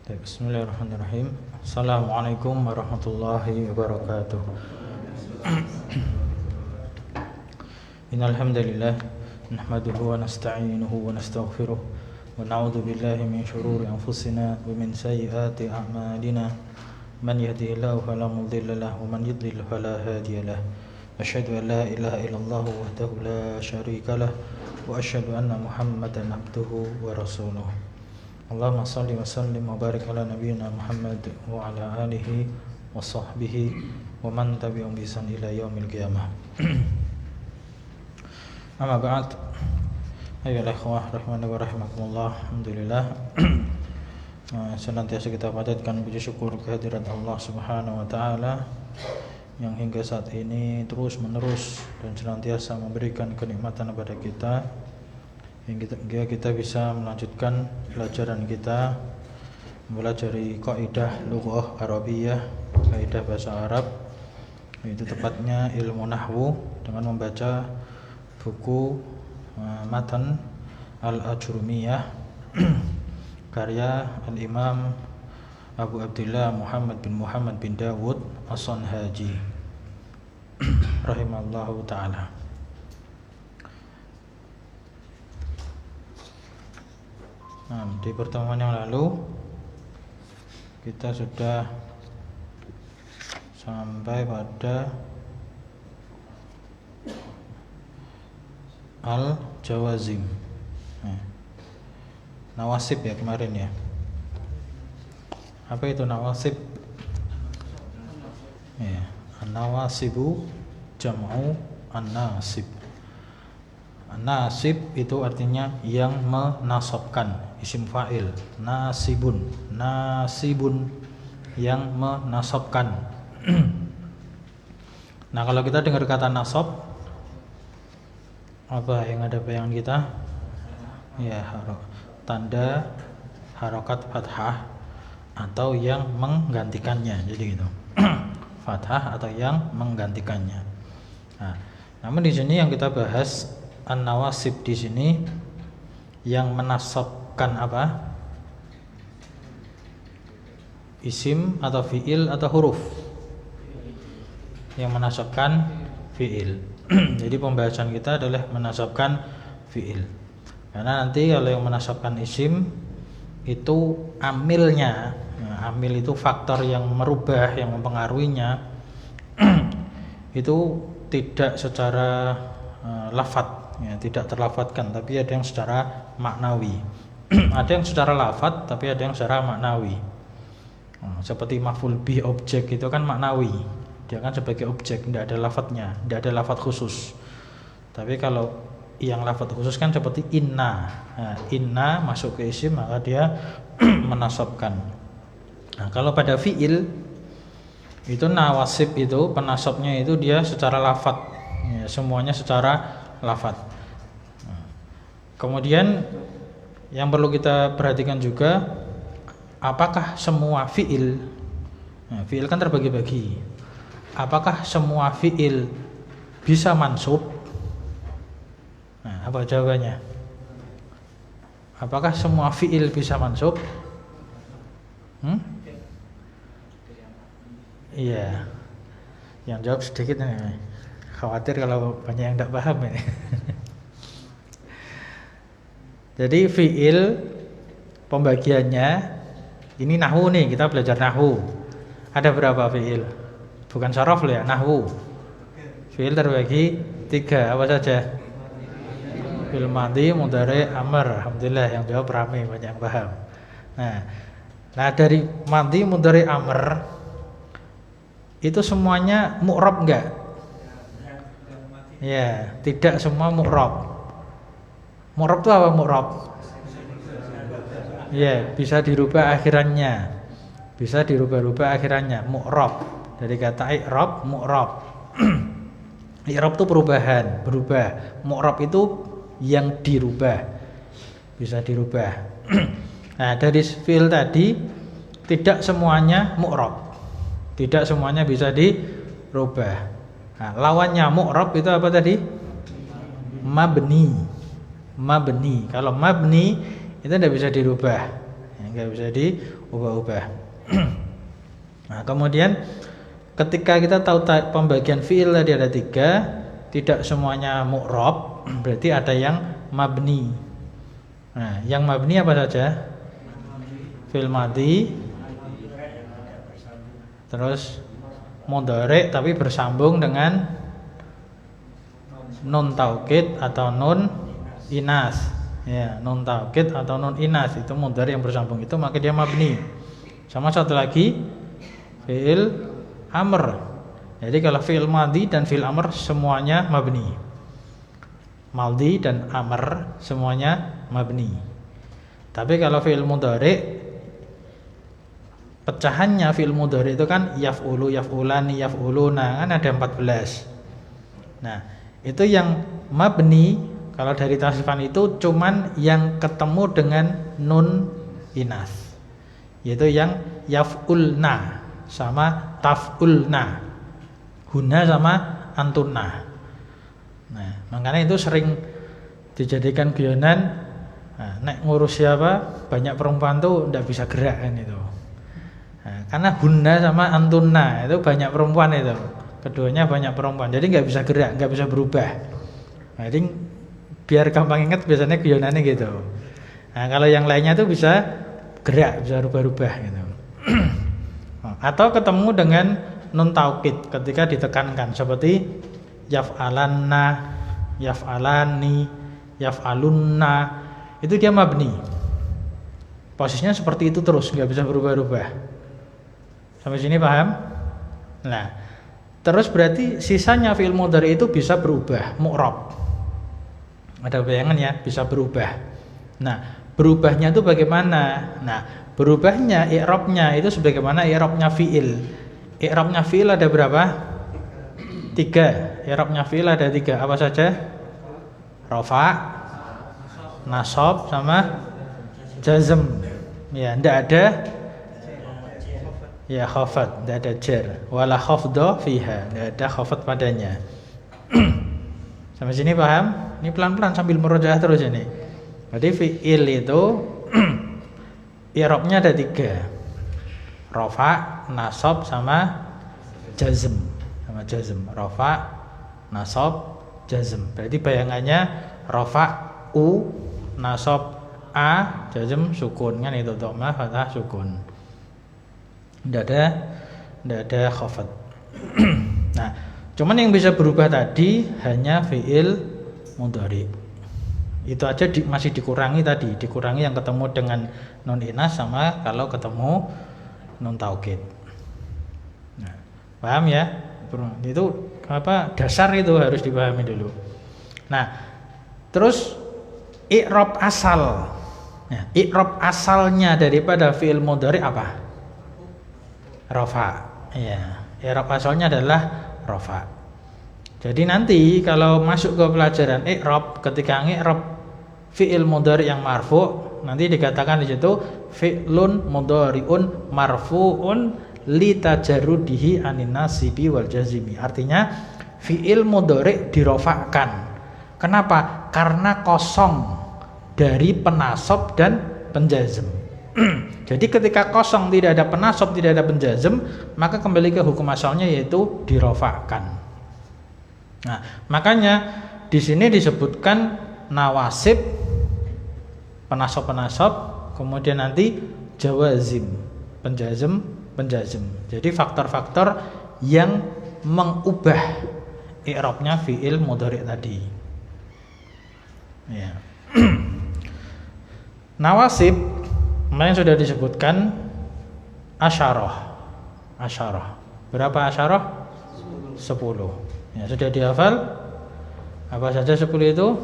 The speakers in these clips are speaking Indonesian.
Bismillahirrahmanirrahim. Assalamualaikum warahmatullahi wabarakatuh. Innal hamdalillah nahmaduhu wa nasta'inuhu wa nastaghfiruh wa na'udzu billahi min shururi anfusina wa min sayyiati a'malina. Man yahdihillahu fala mudilla lahu wa man yudlil fala hadiya lahu. Asyhadu an la ilaha illallah wahdahu la syarika lah wa asyhadu anna Muhammadan abduhu wa rasuluh. Allahumma salli wa sallim wa barik ala nabiyyina Muhammad wa ala alihi wa sahbihi wa man tabi'ahum bi ihsan ila yaumil qiyamah. Amma ba'd. Ayyuhal ikhwah rahimani wa rahimakumullah. Alhamdulillah. Senantiasa kita panjatkan puji syukur kehadirat Allah Subhanahu wa taala yang hingga saat ini terus menerus dan senantiasa memberikan kenikmatan kepada kita hingga kita bisa melanjutkan pelajaran kita mempelajari kaidah lughah Arabiyah, kaidah bahasa Arab, yaitu tepatnya ilmu nahwu dengan membaca buku Matan Al-Ajrumiyah karya Al-Imam Abu Abdullah Muhammad bin Dawud As-Sanhaji rahimallahu ta'ala. Nah, di pertemuan yang lalu kita sudah sampai pada al-jawazim, nawasib ya kemarin ya. Apa itu nawasib? Ya, an-nawasibu jam'u an-nasib. Nasib itu artinya yang menasabkan, isim fa'il. Nasibun yang menasabkan. Nah, kalau kita dengar kata nasab, apa yang ada bayangan kita? Ya, tanda harokat fathah atau yang menggantikannya, jadi gitu. Fathah atau yang menggantikannya. Nah, namun di sini yang kita bahas an-nawasib di sini yang menasabkan apa? Isim atau fiil atau huruf? Yang menasabkan fiil. Jadi pembahasan kita adalah menasabkan fiil. Karena nanti kalau yang menasabkan isim itu amilnya, amil itu faktor yang merubah, yang mempengaruhinya itu tidak secara lafadz, ya, tidak terlafadzkan, tapi ada yang secara maknawi. Ada yang secara lafadz, tapi ada yang secara maknawi. Seperti maf'ul bih, objek itu kan maknawi, dia kan sebagai objek, tidak ada lafadznya, tidak ada lafadz khusus. Tapi kalau yang lafadz khusus kan seperti inna. Nah, inna masuk ke isim maka dia menasabkan. Nah, kalau pada fiil itu nawasib itu penasabnya itu dia secara lafadz, ya, semuanya secara lafadz. Nah, kemudian yang perlu kita perhatikan juga, apakah semua fiil, nah, fiil kan terbagi-bagi, apakah semua fiil bisa mansub? Nah, apa jawabannya? Apakah semua fiil bisa mansub? Iya, yang jawab sedikit nih. Khawatir kalau banyak yang tidak paham ini. Jadi fiil pembagiannya ini nahwu nih, kita belajar nahwu. Ada berapa fiil? Bukan sorof loh ya, nahwu. Fiil terbagi 3, apa saja? Fiil madhi, mudhari, amr. Alhamdulillah yang jawab ramai, banyak yang paham. Nah dari madhi, mudhari, amr itu semuanya mu'rab enggak? Ya, tidak semua mu'rab. Mu'rab itu apa mu'rab? Ya, bisa dirubah akhirannya. Bisa dirubah-rubah akhirannya, mu'rab. Dari kata i'rab, mu'rab. I'rab itu perubahan, berubah. Mu'rab itu yang dirubah. Bisa dirubah. Nah, dari fi'il tadi tidak semuanya mu'rab. Tidak semuanya bisa dirubah. Nah, lawannya mu'rab itu apa tadi? Mabni. Kalau mabni itu tidak bisa dirubah. nggak bisa diubah-ubah. Nah, kemudian ketika kita tahu pembagian fi'il tadi ada 3, tidak semuanya mu'rab, berarti ada yang mabni. Nah, yang mabni apa saja? Fi'il madhi, terus mudhari tapi bersambung dengan nun taukid atau nun inas. Ya, nun taukid atau nun inas itu mudhari yang bersambung itu maka dia mabni. Sama satu lagi fi'il amr. Jadi kalau fi'il madhi dan fi'il amr semuanya mabni. Madhi dan amr semuanya mabni. Tapi kalau fi'il mudhari, pecahannya fi'il mudhari itu kan yaf'ulu, yaf'ulani, yaf'uluna, kan ada 14. Nah, itu yang mabni kalau dari tasrifan itu cuman yang ketemu dengan nun inas, yaitu yang yaf'ulna sama taf'ulna, huna sama antunna. Nah, makanya itu sering dijadikan guyonan. Nah, nek ngurus siapa banyak perempuan tuh ndak bisa gerak kan itu. Nah, karena hunna sama antunna itu banyak perempuan itu, keduanya banyak perempuan, jadi nggak bisa gerak, nggak bisa berubah. Nah, jadi biar gampang ingat biasanya guyonannya gitu. Nah, kalau yang lainnya tuh bisa gerak, bisa rubah-rubah gitu. Atau ketemu dengan nun taukid ketika ditekankan seperti yaf'alanna, yaf'alani, yaf'alunna, itu dia mabni. Posisinya seperti itu terus, nggak bisa berubah-ubah. Sampai sini paham? Nah, terus berarti sisanya fi'il mudhari itu bisa berubah, mu'rab. Ada bayangan ya, bisa berubah. Nah, berubahnya itu bagaimana? Nah, berubahnya i'rabnya itu sebagaimana i'rabnya fi'il. I'rabnya fi'il ada berapa? 3. I'rabnya fi'il ada 3. Apa saja? Rafa, nasab sama jazm. Ya, ndak ada ya khafat, ndak ada jar. Wala khafdha fiha, ndak ada khafat padanya. Sampai sini paham? Ini pelan-pelan sambil murojaah terus ini. Jadi fi'il itu i'rabnya ada 3. Rafa, nasab sama jazm. Sama jazm. Rafa, nasab, jazm. Berarti bayangannya rafa u, nasab a, jazm sukun kan itu, dhamma fathah sukun. Tidak ada khafat. Nah, cuman yang bisa berubah tadi hanya fi'il mudhari. Itu aja masih dikurangi tadi, dikurangi yang ketemu dengan nun inas sama kalau ketemu nun taukid. Nah, paham ya? Itu apa? Dasar itu harus dipahami dulu. Nah, terus i'rab asal. Nah, i'rab asalnya daripada fi'il mudhari apa? Rafa. Ya, i'rab asalnya adalah rafa. Jadi nanti kalau masuk ke pelajaran i'rab, ketika i'rab fi'il mudhari yang marfu, nanti dikatakan di situ fi'lun mudhari'un marfu'un li tajarrudihi anin nasibi wal jazimi. Artinya fi'il mudhari dirofakkan. Kenapa? Karena kosong dari penasab dan penjazm. Jadi ketika kosong, tidak ada penasab, tidak ada penjazm, maka kembali ke hukum asalnya yaitu dirofakkan. Nah, makanya di sini disebutkan nawasib, penasab-penasab, kemudian nanti jawazim, penjazm. Jadi faktor-faktor yang mengubah i'rabnya fi'il mudhari tadi. Ya. Nawasib kemarin sudah disebutkan asyarah. Berapa asyarah? 10. Ya, sudah dihafal? Apa saja 10 itu?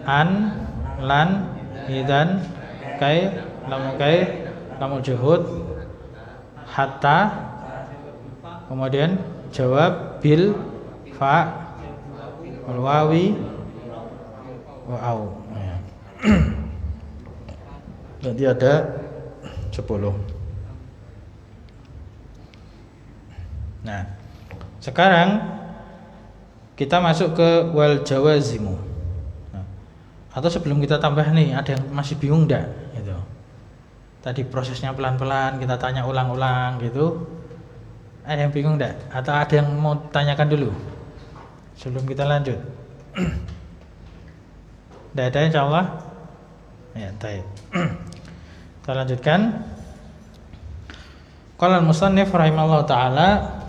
An, lan, idan, kai, lamu juhud, hatta, kemudian jawab, bil, fa, wal wawi, wa au. Ya. Jadi ada 10. Nah, sekarang kita masuk ke wal jawazimu. Atau sebelum kita tambah nih, ada yang masih bingung enggak? Gitu. tadi prosesnya pelan-pelan, kita tanya ulang-ulang gitu. Ada yang bingung enggak? Atau ada yang mau tanyakan dulu sebelum kita lanjut? Tidak ada insyaallah. Ya, baik. Kita lanjutkan. Qala al-musannif rahimallahu taala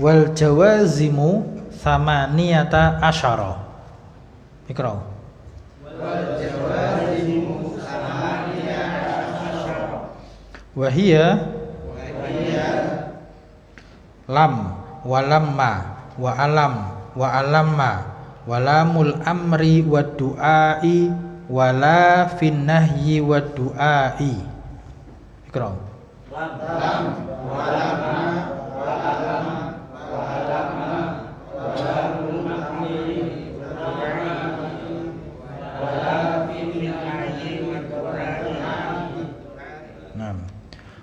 wal jawazimu samaniyata asyara. Iqra. Wal jawazimu samaniyata asyara. Wa hiya lam walamma wa alam wa alamma walamul amri wa du'ai wala fin nahyi wa du'ai. Iqra. Lam walamma wa alam wa alamma walamul amri wa du'ai wala fin nahyi wa du'ai. Naam.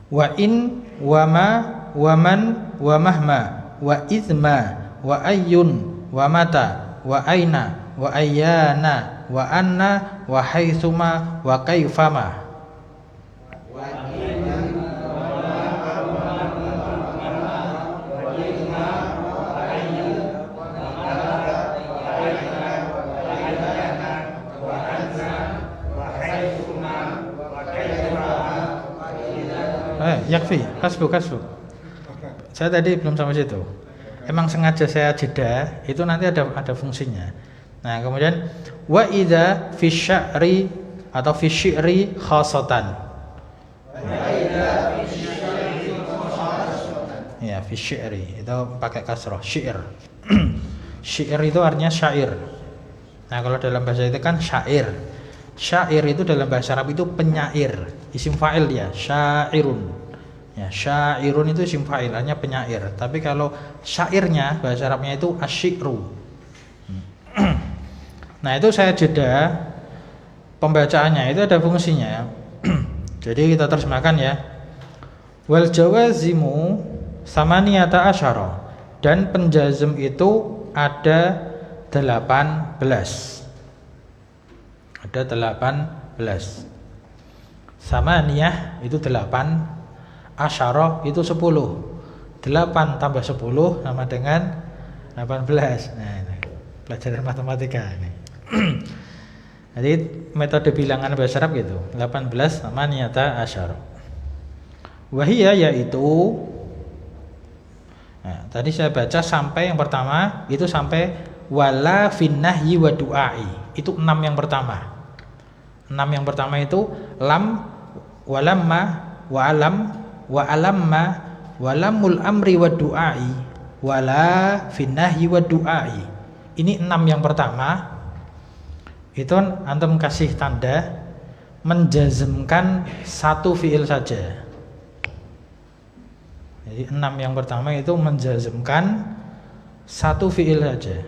Wa in wa ma wa man wa mahma wa izma wa ayyun wa mata wa aina wa ayyana wa anna wa haitsuma wa kaifama. Yakfi, kasbuk. Saya tadi belum sampai situ. Emang sengaja saya jeda, itu nanti ada fungsinya. Nah, kemudian wa idza fi sya'ri atau fi syi'ri khassatan. Ya, fi syi'ri itu pakai kasrah, syair. Syair itu artinya syair. Nah, kalau dalam bahasa itu kan syair. Syair itu dalam bahasa Arab itu penyair. Isim fa'il ya, syairun. Ya, syairun itu isim fa'il, artinya penyair. Tapi kalau syairnya bahasa Arabnya itu asyiru. Nah, itu saya jeda pembacaannya, itu ada fungsinya. Jadi kita terjemahkan ya. Wal jawazimu samaniyata asyara, dan penjazm itu ada 18. Ada 18. Samaniyah itu 8, asyara itu 10. 8 tambah 10 sama dengan 18. Nah, ini pelajaran matematika ini. Jadi metode bilangan bahasa Arab gitu. 18 sama niyata asyara. Wahia yaitu, nah, tadi saya baca sampai yang pertama itu sampai wala finnahyi wa du'ai. Itu 6 yang pertama. 6 yang pertama itu lam walamma wa alam wa alamma walamul amri wa du'ai wala finnahyi wa du'ai. Ini 6 yang pertama. Itu antum kasih tanda menjazmkan satu fiil saja. Jadi 6 yang pertama itu menjazmkan satu fiil saja.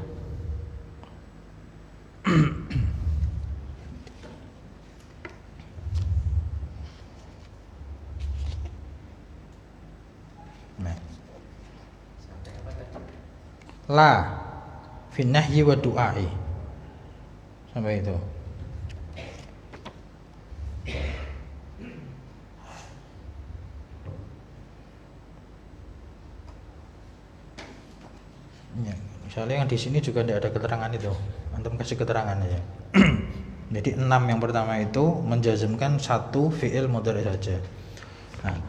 Nah. La fin nahyi wa du'ai. Sampai itu. Ya, misalnya yang di sini juga tidak ada keterangan itu. Antum kasih keterangan aja. Jadi 6 yang pertama itu menjazmkan satu fi'il mudhari saja. Nah,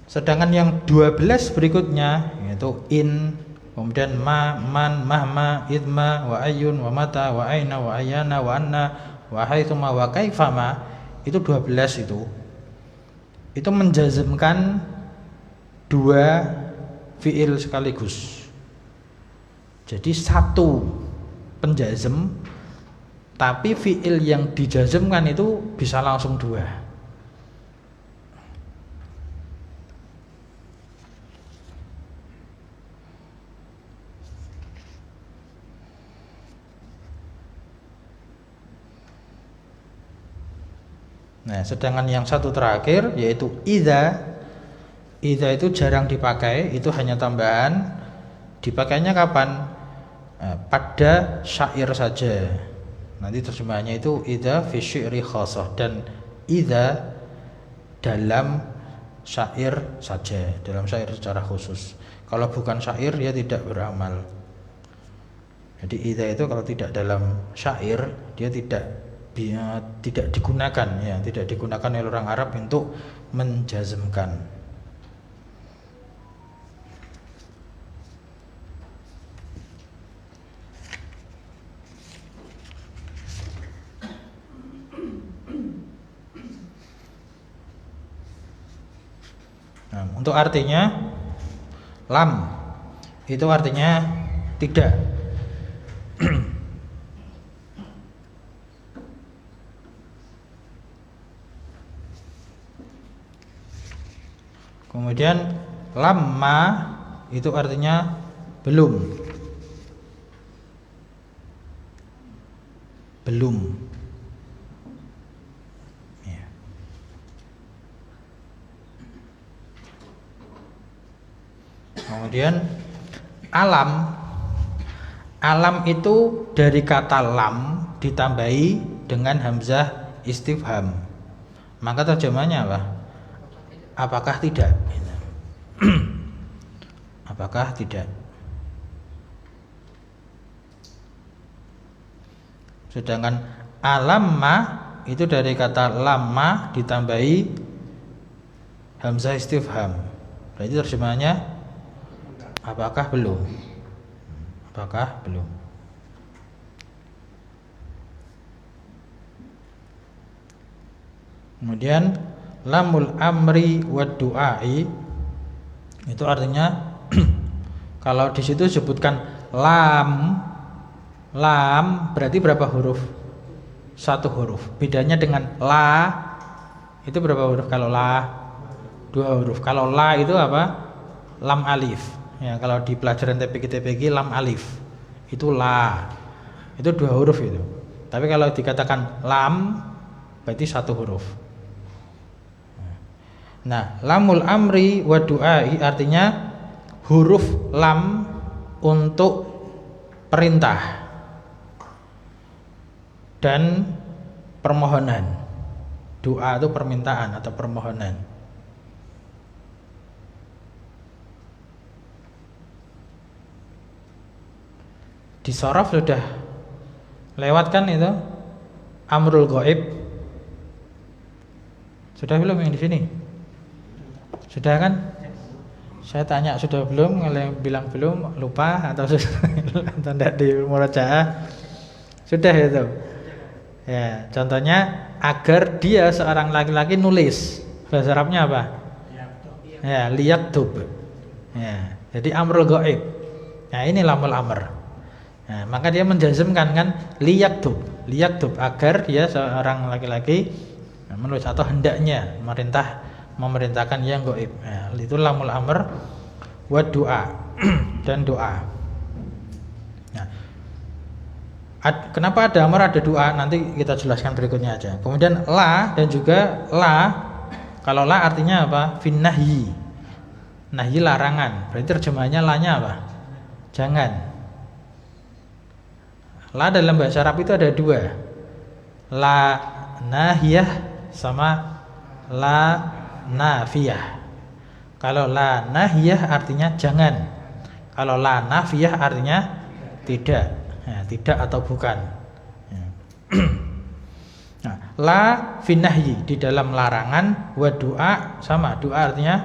sedangkan yang 12 berikutnya yaitu in, kemudian ma, man, mahma, idma, wa ayyun, wa mata, wa aina, wa ayyana, wa anna, wa haitsuma, wa kaifama, itu 12 itu menjazmkan 2 fi'il sekaligus. Jadi satu penjazm, tapi fi'il yang dijazmkan itu bisa langsung 2. Nah, sedangkan yang satu terakhir yaitu idza itu jarang dipakai, itu hanya tambahan. Dipakainya kapan? Pada syair saja. Nanti terjemahannya itu idza fi syi'ri khassah, dan idza dalam syair saja, dalam syair secara khusus. Kalau bukan syair dia tidak beramal. Jadi idza itu kalau tidak dalam syair dia tidak digunakan, ya, tidak digunakan oleh orang Arab untuk menjazmkan. Nah, untuk artinya lam itu artinya tidak. Kemudian lamma itu artinya belum. Belum. Ya. Kemudian alam itu dari kata lam ditambahi dengan hamzah istifham. Maka terjemahnya apa? Apakah tidak? Apakah tidak? Sedangkan alamma itu dari kata lama ditambahi hamzah istifham. Berarti terjemahnya apakah belum? Apakah belum? Kemudian lamul amri wad du'ai itu artinya kalau di situ disebutkan lam berarti berapa huruf? 1 huruf. Bedanya dengan la itu berapa huruf? Kalau la 2 huruf. Kalau la itu apa? Lam alif. Ya, kalau di pelajaran TPG lam alif itu la. Itu 2 huruf itu. Tapi kalau dikatakan lam berarti 1 huruf. Nah, lamul amri wa du'ai artinya huruf lam untuk perintah dan permohonan. Doa itu permintaan atau permohonan. Di sorof sudah lewat kan itu amrul ghaib. Sudah belum yang di sini? Sudah kan? Saya tanya sudah belum, kalau bilang belum lupa atau sudah atau tidak di murajaah. Sudah itu. Ya, contohnya agar dia seorang laki-laki nulis. Bahasa Arabnya apa? Ya, liyaktub. Ya, jadi amrul ghaib. Nah, ini lamul amr. Nah, maka dia menjazmkan kan liyaktub agar dia seorang laki-laki menulis atau hendaknya memerintahkan yang gaib. Nah, itu lamul amr wa doa dan doa. Nah, kenapa ada amr ada doa nanti kita jelaskan berikutnya aja. Kemudian la dan juga la, kalau la artinya apa? Fin nahyi. Nahyi larangan. Berarti terjemahannya la-nya apa? Jangan. La dalam bahasa Arab itu ada 2. La nahiyah sama la nafiyah. Kalau la nahiyah artinya jangan. Kalau la nafiyah artinya tidak. Nah, tidak atau bukan. Nah, la finahyi di dalam larangan, wa doa sama. Doa artinya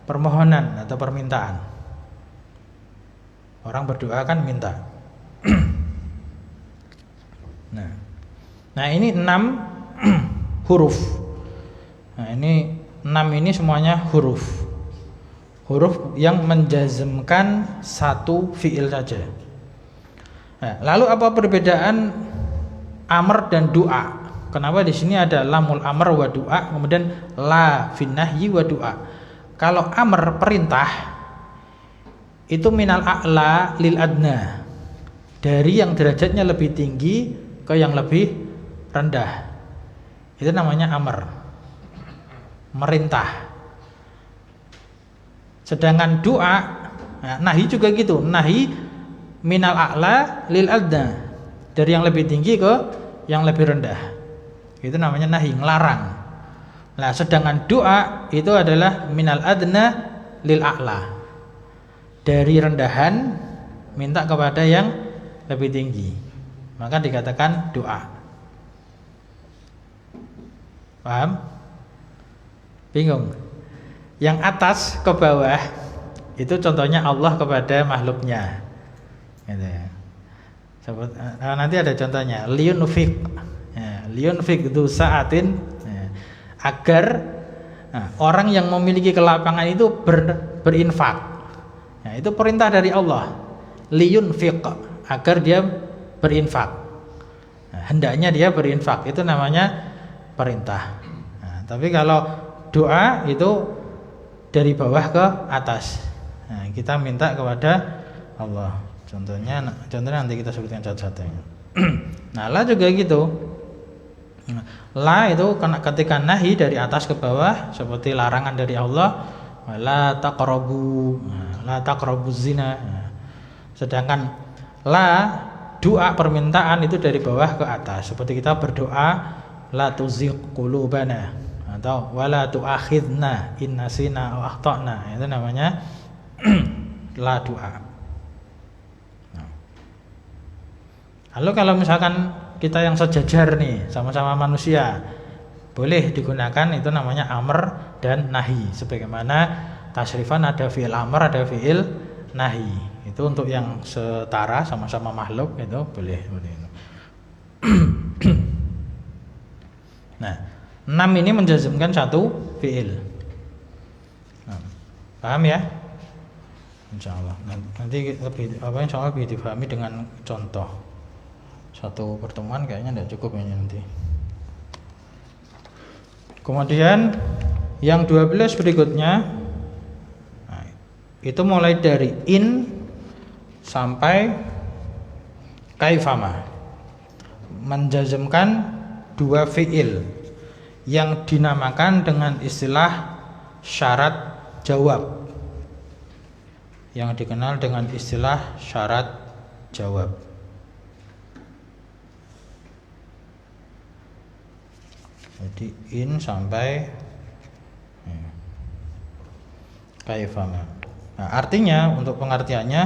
permohonan atau permintaan. Orang berdoa kan minta. Nah, ini 6 huruf. Nah, ini 6 ini semuanya huruf yang menjazmkan satu fiil saja. Nah, lalu apa perbedaan amr dan doa? Kenapa di sini ada lamul amr wa doa, kemudian la fin nahyi wa doa? Kalau amr perintah itu minal a'la lil adna, dari yang derajatnya lebih tinggi ke yang lebih rendah. Itu namanya amr, merintah. Sedangkan doa, nah, nahi juga gitu. Nahi minal a'la lil adna, dari yang lebih tinggi ke yang lebih rendah. Itu namanya nahi, ngelarang. Nah, sedangkan doa itu adalah minal adna lil a'la. Dari rendahan minta kepada yang lebih tinggi. Maka dikatakan doa. Paham? Bingung? Yang atas ke bawah itu contohnya Allah kepada makhluknya. Gitu ya. Nanti ada contohnya. Liyunfik. Ya, liyunfik dzu sa'atin, ya, agar orang yang memiliki kelapangan itu berinfak. Ya, itu perintah dari Allah. Liyunfik, agar dia berinfak. Nah, hendaknya dia berinfak, itu namanya perintah. Nah, tapi kalau doa itu dari bawah ke atas. Nah, kita minta kepada Allah. Contohnya nanti kita sebutkan satu-satunya. Nah, la juga gitu. La itu ketika nahi dari atas ke bawah, seperti larangan dari Allah, la taqrabu zina. Sedangkan la doa permintaan itu dari bawah ke atas, seperti kita berdoa la tuzigh qulubana atau wala tu'akhidna in nasina aw akhtana. Itu namanya la doa. Lalu kalau misalkan kita yang sejajar nih, sama-sama manusia, boleh digunakan, itu namanya amr dan nahi. Sebagaimana tasrifan ada fi'il amr, ada fi'il nahi. Itu untuk yang setara, sama-sama makhluk, itu boleh seperti itu. Nah, 6 ini menjazmkan satu fi'il. Nah, paham ya? Insyaallah. Nanti lebih dipahami dengan contoh. Satu pertemuan kayaknya tidak cukup ini nanti. Kemudian yang 12 berikutnya, nah, itu mulai dari in sampai kaifama, menjazmkan dua fi'il yang dinamakan dengan istilah syarat jawab, yang dikenal dengan istilah syarat jawab. Jadi in sampai kaifama. Nah, artinya untuk pengertiannya,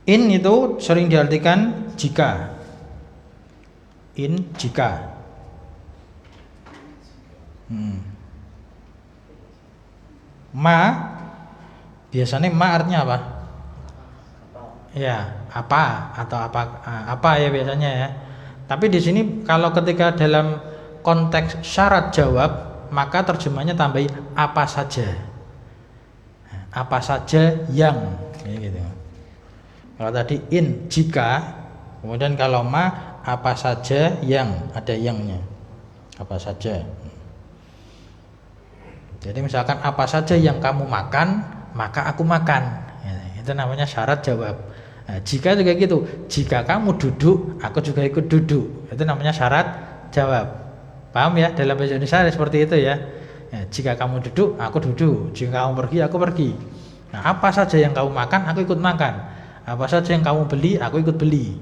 in itu sering diartikan jika. In jika. Ma biasanya ma artinya apa? Ya, apa atau apa ya biasanya ya. Tapi di sini kalau ketika dalam konteks syarat jawab, maka terjemahnya tambahin apa saja. Apa saja yang, gitu. Kalau tadi in jika, kemudian kalau ma apa saja yang, ada yangnya. Apa saja. Jadi misalkan apa saja yang kamu makan, maka aku makan. Itu namanya syarat jawab. Nah, jika juga gitu, jika kamu duduk, aku juga ikut duduk. Itu namanya syarat jawab. Paham ya? Dalam bahasa Indonesia seperti itu ya. Jika kamu duduk, aku duduk. Jika kamu pergi, aku pergi. Nah, apa saja yang kamu makan, aku ikut makan. Apa saja yang kamu beli, aku ikut beli.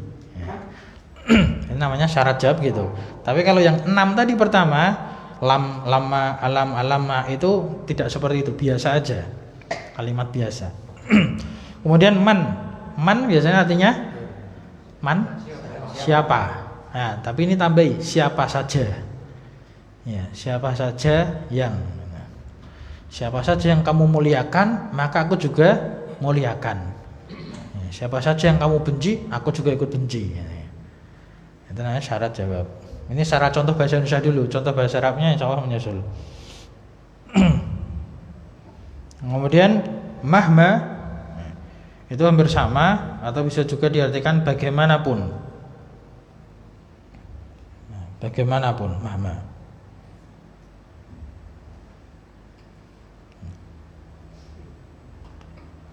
Ini namanya syarat jawab gitu. Tapi kalau yang 6 tadi pertama, lam, lama, alam, alama, itu tidak seperti itu, biasa aja. Kalimat biasa. Kemudian man biasanya artinya siapa. Nah, tapi ini tambahi siapa saja. Ya, siapa saja yang. Siapa saja yang kamu muliakan, maka aku juga muliakan. Ya, siapa saja yang kamu benci, aku juga ikut benci. Ya. Itu namanya syarat jawab. Ini syarat contoh bahasa Indonesia dulu. Contoh bahasa Arabnya insya Allah menyusul. Kemudian mahma itu hampir sama atau bisa juga diartikan bagaimanapun. Bagaimanapun mahma.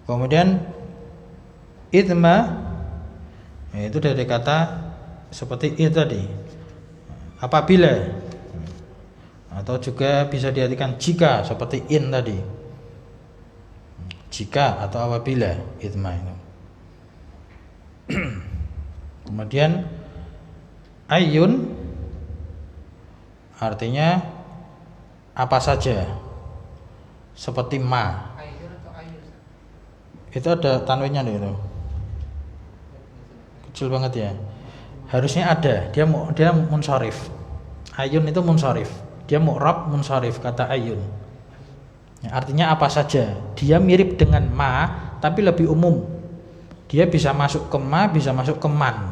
Kemudian idma, itu dari kata seperti itu tadi, apabila, atau juga bisa diartikan jika, seperti in tadi, jika atau apabila, idma itu. Kemudian ayun artinya apa saja, seperti ma. Itu ada tanwinnya nih itu, kecil banget ya. Harusnya ada, dia munsharif. Ayun itu munsharif, dia mu'rab munsharif kata ayun. Ya, artinya apa saja. Dia mirip dengan ma tapi lebih umum. Dia bisa masuk ke ma, bisa masuk ke man.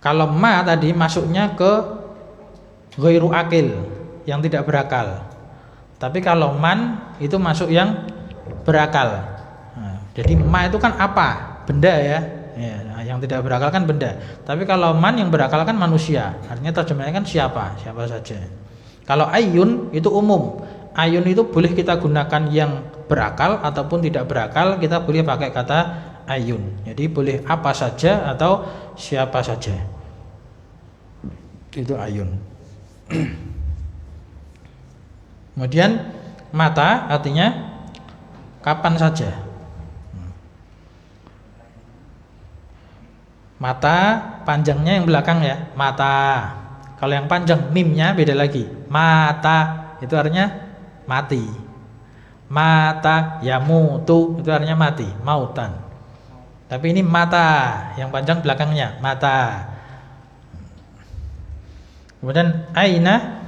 Kalau ma tadi masuknya ke ghairu akil, yang tidak berakal. Tapi kalau man itu masuk yang berakal. Nah, jadi ma itu kan apa? Benda ya. Ya, yang tidak berakal kan benda. Tapi kalau man yang berakal kan manusia. Artinya terjemahnya kan siapa saja. Kalau ayun itu umum. Ayun itu boleh kita gunakan yang berakal ataupun tidak berakal, kita boleh pakai kata ayun. Jadi boleh apa saja atau siapa saja. Itu ayun. Kemudian mata artinya kapan saja. Mata panjangnya yang belakang ya, mata. Kalau yang panjang mimnya beda lagi. Mata itu artinya mati. Mata yamutu itu artinya mati, mautan. Tapi ini mata yang panjang belakangnya, mata. Kemudian aina,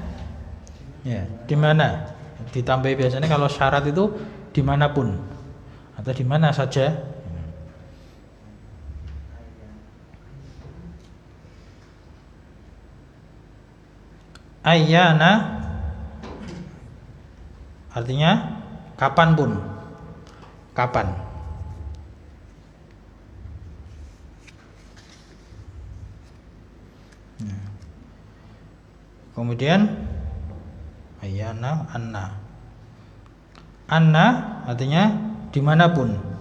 ya, di mana? Ditambah biasanya kalau syarat itu dimanapun atau di mana saja. Ayyana artinya kapanpun, kapan. Kemudian ayyana anna. Anna artinya dimanapun.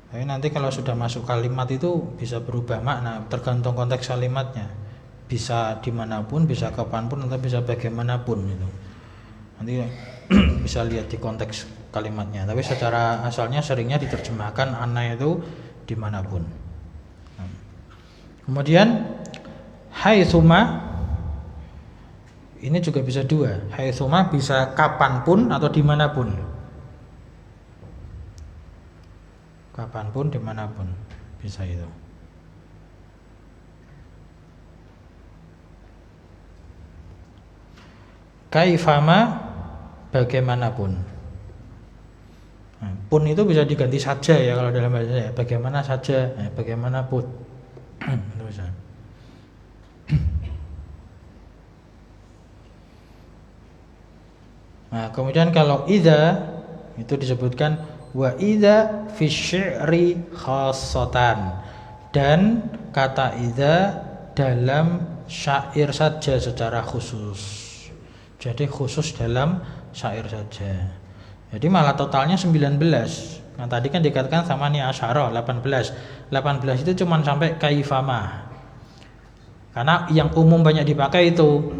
Tapi nanti kalau sudah masuk kalimat itu bisa berubah makna, tergantung konteks kalimatnya. Bisa dimanapun, bisa kapanpun, atau bisa bagaimanapun itu. Nanti bisa lihat di konteks kalimatnya. Tapi secara asalnya seringnya diterjemahkan anna itu dimanapun. Kemudian haitsuma ini juga bisa dua. Haitsuma bisa kapanpun atau dimanapun. Kapanpun, dimanapun bisa itu. Kaifama bagaimanapun. Nah, pun itu bisa diganti saja ya kalau dalam bahasa saya. Bagaimana saja, bagaimanapun. Itu bisa. Nah, kemudian kalau idza itu disebutkan wa idza fi syi'ri khassatan, dan kata idza dalam syair saja secara khusus. Jadi khusus dalam syair saja. Jadi malah totalnya 19. Nah tadi kan dikatakan sama ni asyara 18. 18 itu cuma sampai kaifama. Karena yang umum banyak dipakai itu.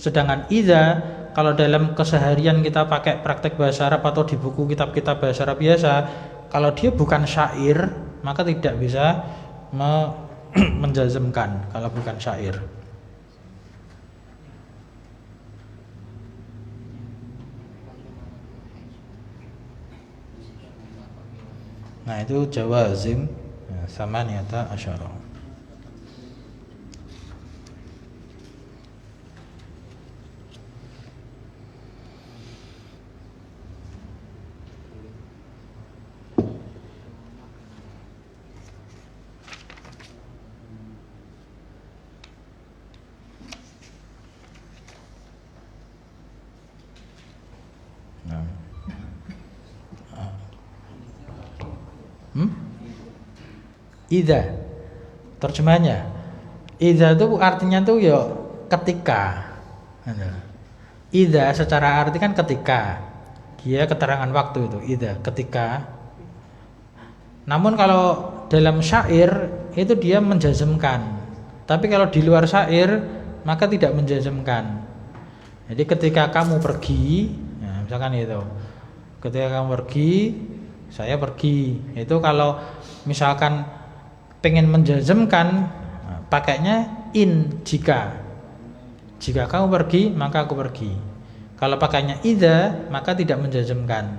Sedangkan idza kalau dalam keseharian kita pakai praktek bahasa Arab atau di buku kitab-kitab bahasa Arab biasa, kalau dia bukan syair maka tidak bisa menjazmkan kalau bukan syair. Nah itu jawazim sama niata asyara. Idza terjemahannya, idza itu artinya tuh ya ketika. Idza secara arti kan ketika, dia keterangan waktu itu idza ketika. Namun kalau dalam syair itu dia menjazmkan, tapi kalau di luar syair maka tidak menjazmkan. Jadi ketika kamu pergi, ya misalkan itu, ketika kamu pergi saya pergi. Itu kalau misalkan pengen menjazmkan, pakainya in, jika kamu pergi maka aku pergi. Kalau pakainya idza maka tidak menjazmkan.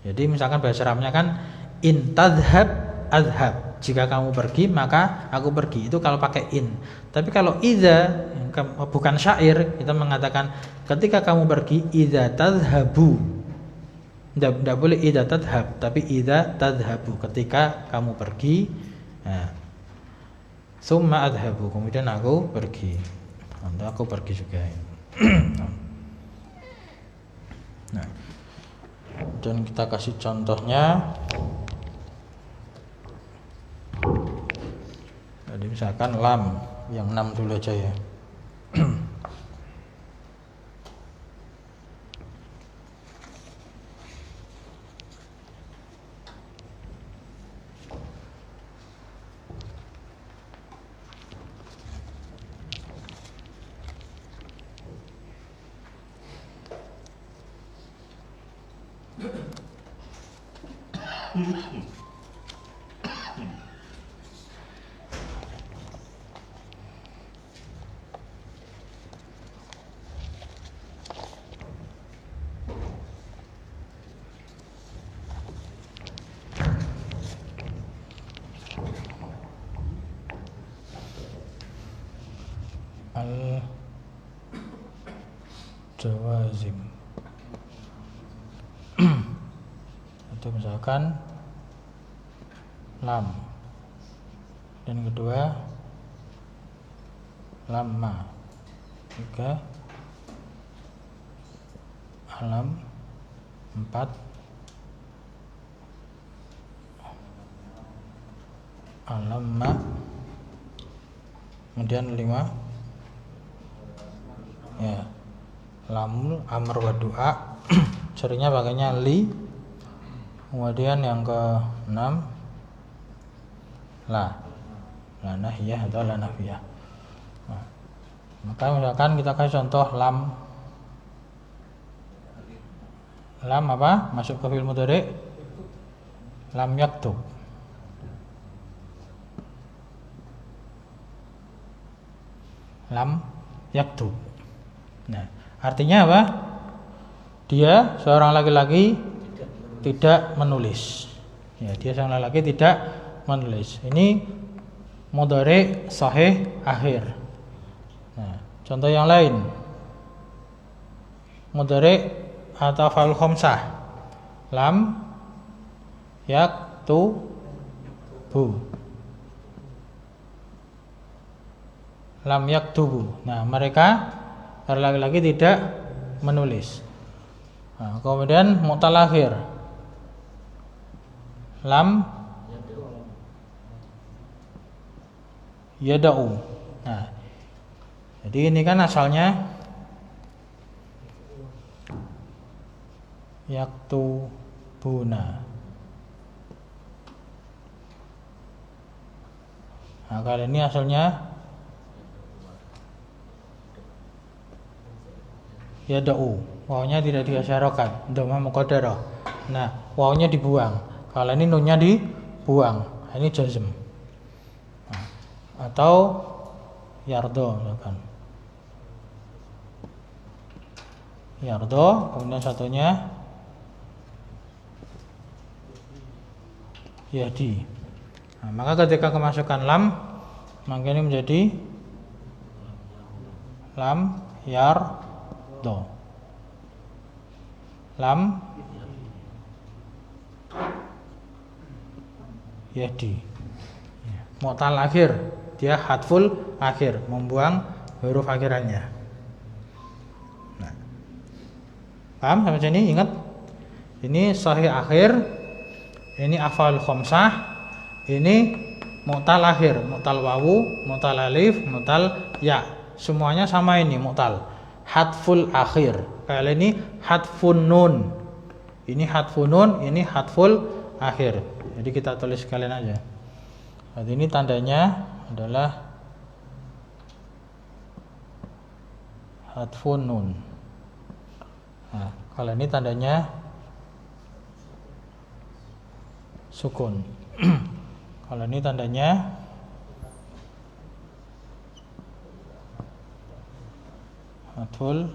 Jadi misalkan bahasa Arabnya kan in tadhhab adhhab, jika kamu pergi maka aku pergi, itu kalau pakai in. Tapi kalau idza bukan syair, kita mengatakan ketika kamu pergi idza tadhhabu. Tidak boleh idza tadhhab, tapi idza tadhhabu, ketika kamu pergi. Nah, summa adhabu, kemudian aku pergi. Aku pergi juga. Nah, dan kita kasih contohnya. Jadi misalkan lam yang 6 dulu aja ya. Al-jawazim itu misalkan lam, dan kedua lamma, tiga alam, 4 alamma, kemudian 5 ya lamul amr wa du'a. Cirinya pakainya li. Kemudian yang ke-6 la nahiyah atau la nafiyah. Nah, maka misalkan kita kasih contoh lam apa? Masuk ke fi'il mudhari, lam yaktub. Lam yaktub. Nah, artinya apa? Dia seorang laki-laki tidak menulis. Ya, dia seorang laki-laki tidak menulis. Ini mudhari sahih akhir. Nah, contoh yang lain. Mudhari atau fa'il khamsah. Lam yaktubu. Lam yaktubu. Nah, mereka laki-laki tidak menulis. Nah, kemudian mu'tal akhir. Lam yada'u. Nah, jadi ini kan asalnya yaktubuna. Nah, kali ini asalnya yada'u. Wawnya tidak diasyarakan, dhamma muqaddarah. Nah, wawnya dibuang. Kalau ini nunnya dibuang, ini jazm. Nah, atau yardo misalkan. Yardo, kemudian satunya yahdi. Nah, maka ketika kemasukan lam, maka ini menjadi lam yardo. Lam yahdi. Mu'tal akhir, dia hadful akhir, membuang huruf akhirannya. Nah, paham sampai sini? Ingat, ini sahih akhir, ini afal khamsah, ini mu'tal akhir, mu'tal wawu, mu'tal alif, mu'tal ya, semuanya sama ini mu'tal. Hadful akhir. Kali ini hadfun nun. Ini hadfun nun, ini hadful akhir. Jadi kita tulis sekalian aja. Jadi ini tandanya adalah hadfun nun. Nah, kalau ini tandanya sukun. Kalau ini tandanya hadful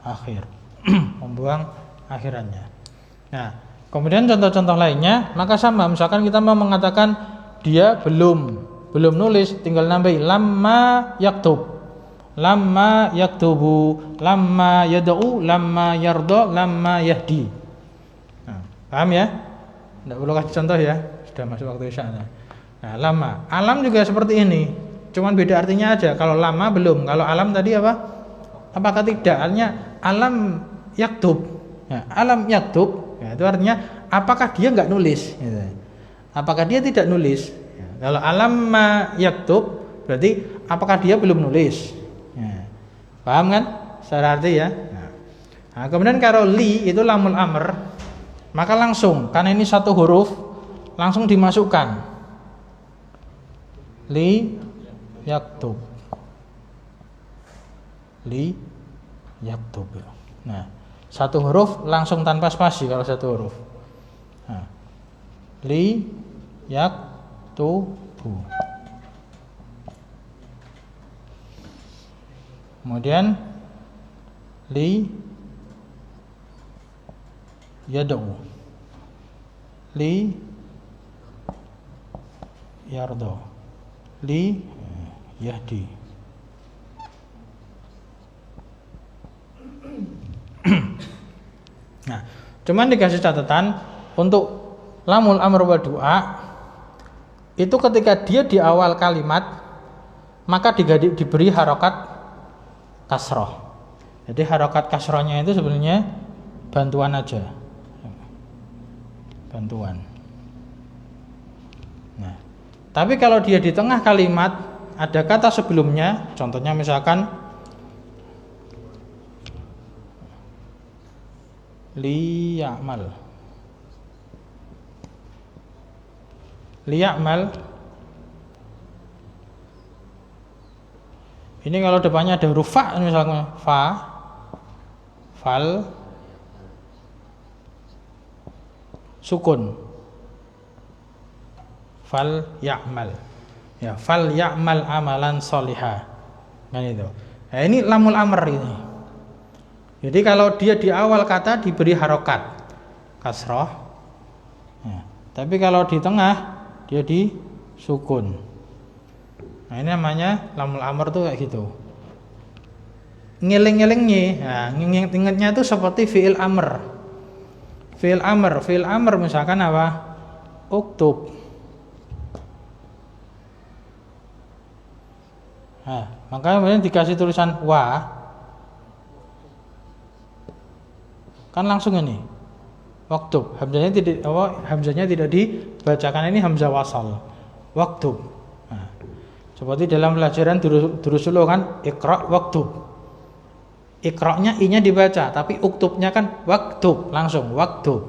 akhir. Membuang akhirannya. Nah, kemudian contoh-contoh lainnya, maka sama, misalkan kita mau mengatakan dia belum nulis, tinggal nambahin lamma yaktub, lamma yaktubu, lamma yad'u, lamma yarda, lamma yahdi. Nah, paham ya? Tidak perlu kasih contoh ya, sudah masuk waktu isya. Nah, lama, alam juga seperti ini, cuman beda artinya aja. Kalau lama belum, kalau alam tadi apa? Apakah tidak? Artinya alam yaktub. Ya, alam yaktub, ya, itu artinya apakah dia nggak nulis? Gitu. Apakah dia tidak nulis? Ya, kalau alam ma yaktub berarti apakah dia belum nulis? Ya, paham kan? Secara arti ya. Nah, kemudian kalau li itu lamul amr, maka langsung karena ini satu huruf langsung dimasukkan li yaktub, li yaktub. Nah, satu huruf langsung tanpa spasi kalau satu huruf. Nah, li yaktubu. Kemudian li yad'u, li yardo, li yahdi. Nah, cuman dikasih catatan untuk lamul amr wa du'a itu ketika dia di awal kalimat maka diberi harokat kasroh. Jadi harokat kasrohnya itu sebenarnya bantuan aja, bantuan. Nah, tapi kalau dia di tengah kalimat ada kata sebelumnya, contohnya misalkan liya'mal, liya'mal ini kalau depannya ada huruf fa, misalnya fa, fal, sukun, fal ya'mal, ya, fal ya'mal amalan solihah, kan itu. Nah, ini lamul amr ini. Jadi kalau dia di awal kata diberi harokat kasroh, ya, tapi kalau di tengah dia di sukun. Nah, ini namanya lamul amr tuh kayak gitu. Ngiling-ngilingnya, nah, ingatnya itu seperti fi'il amr. Fi'il amr misalkan apa? Uktub. Nah, maka kemudian dikasih tulisan wa, kan langsung ini waktub, hamzahnya tidak dibacakan, ini hamzah wasal, waktub. Nah, seperti dalam pelajaran durusul kan iqra waktub, iqra-nya i-nya dibaca tapi uktubnya kan waktub, langsung waktub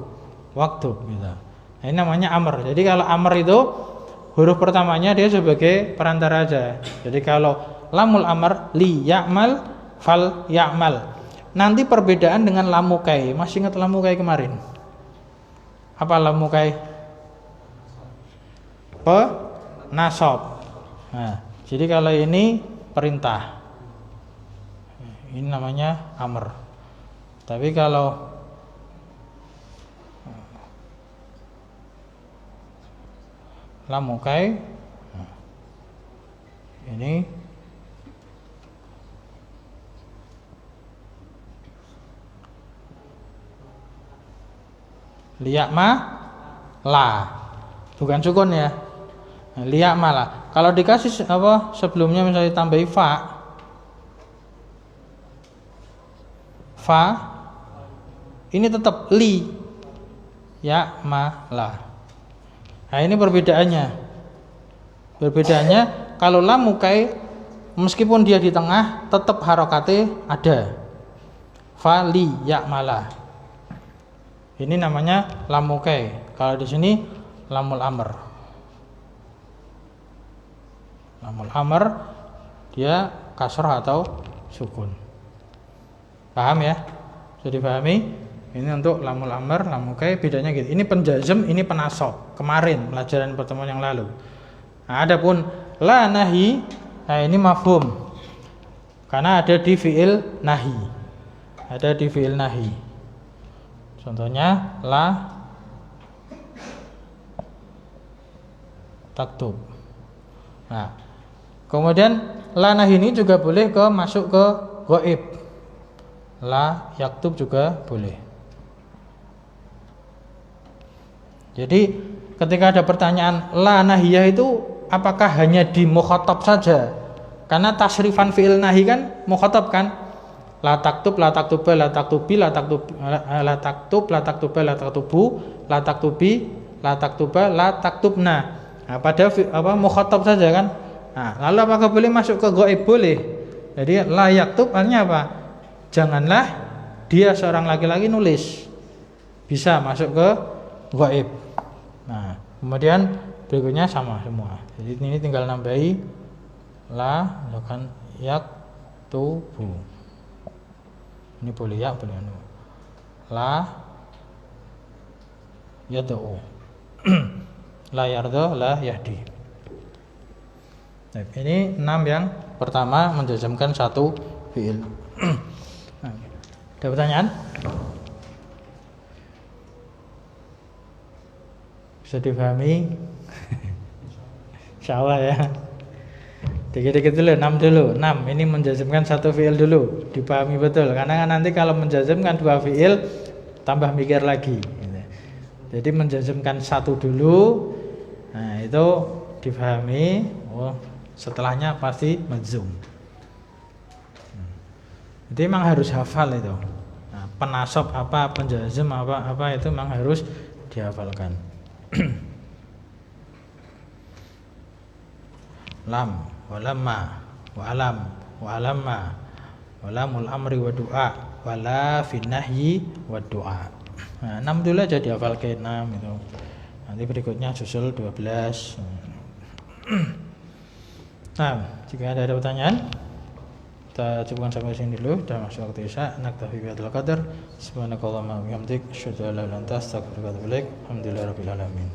gitu. Nah, ini namanya amr. Jadi kalau amr itu huruf pertamanya dia sebagai perantara aja. Jadi kalau lamul amr li ya'mal, fal ya'mal. Nanti perbedaan dengan lamukai. Masih ingat lamukai kemarin? Apa lamukai? Nasab. Nah, jadi kalau ini perintah, ini namanya amr. Tapi kalau lamukai, ini liya'ma la, bukan sukun ya. Liya'ma la. Kalau dikasih apa sebelumnya misalnya tambahi fa, ini tetap li ya'ma la. Nah, ini perbedaannya. Kalau lamukai meskipun dia di tengah tetap harokatnya ada. Fa li ya'ma la. Ini namanya lamukai. Kalau di sini lamul amr. Lamul amr dia kasrah atau sukun. Paham ya? Sudah dipahami? Ini untuk lamul amr, lamul kai, bedanya gitu. Ini penjazm, ini penasab. Kemarin pelajaran pertemuan yang lalu. Nah, adapun la nahi, nah ini mafhum. Karena ada di fiil nahi. Ada di fiil nahi. Contohnya la taktub. Nah, kemudian la nahi ini juga boleh masuk ke ghaib. La yaktub juga boleh. Jadi ketika ada pertanyaan la nahiyah itu apakah hanya di mukhatab saja? Karena tasrifan fi'il nahi kan mukhatab kan? La taktub, la taktuba, la taktubi, la taktub, la taktub, la taktuba, la taktubu, la taktubi, la taktuba, la taktubna. Nah, pada mukhatab saja kan? Nah, lalu apakah boleh masuk ke ghaib? Boleh. Jadi la yaktub artinya apa? Janganlah dia seorang laki-laki nulis. Bisa masuk ke ghaib. Nah, kemudian berikutnya sama semua. Jadi ini tinggal nambahi la, bukan yaktubu. Ini boleh ya, boleh anu. La yad'u. La yarda, la yahdi. Nah, ini 6 yang pertama menjazmkan satu fiil. Nah, ada pertanyaan? Bisa dipahami? Insyaallah ya. Dikit-dikit dulu, 6 dulu. 6 ini menjazmkan satu fiil dulu, dipahami betul. Karena nanti kalau menjazmkan dua fiil tambah mikir lagi. Jadi menjazmkan satu dulu. Nah, itu dipahami. Oh, setelahnya pasti majzum. Jadi memang harus hafal itu. Nah, penasab apa, penjazm apa itu memang harus dihafalkan. Lam, walamma, wa'alam, wa'alamma, walamul amri wa du'a, wala fin nahyi wa du'a. Nah, 6 dulu aja dihafalkan 6 itu. Nanti berikutnya susul 12. Nah, jika ada pertanyaan, kita cukupkan sampai sini dulu. Sudah masuk waktu isya. Naktafi bihadzal qadar. Subhanakallahumma wa bihamdik, asyhadu an la ilaha illa anta, astaghfiruka wa atubu ilaik. Alhamdulillahirabbil alamin.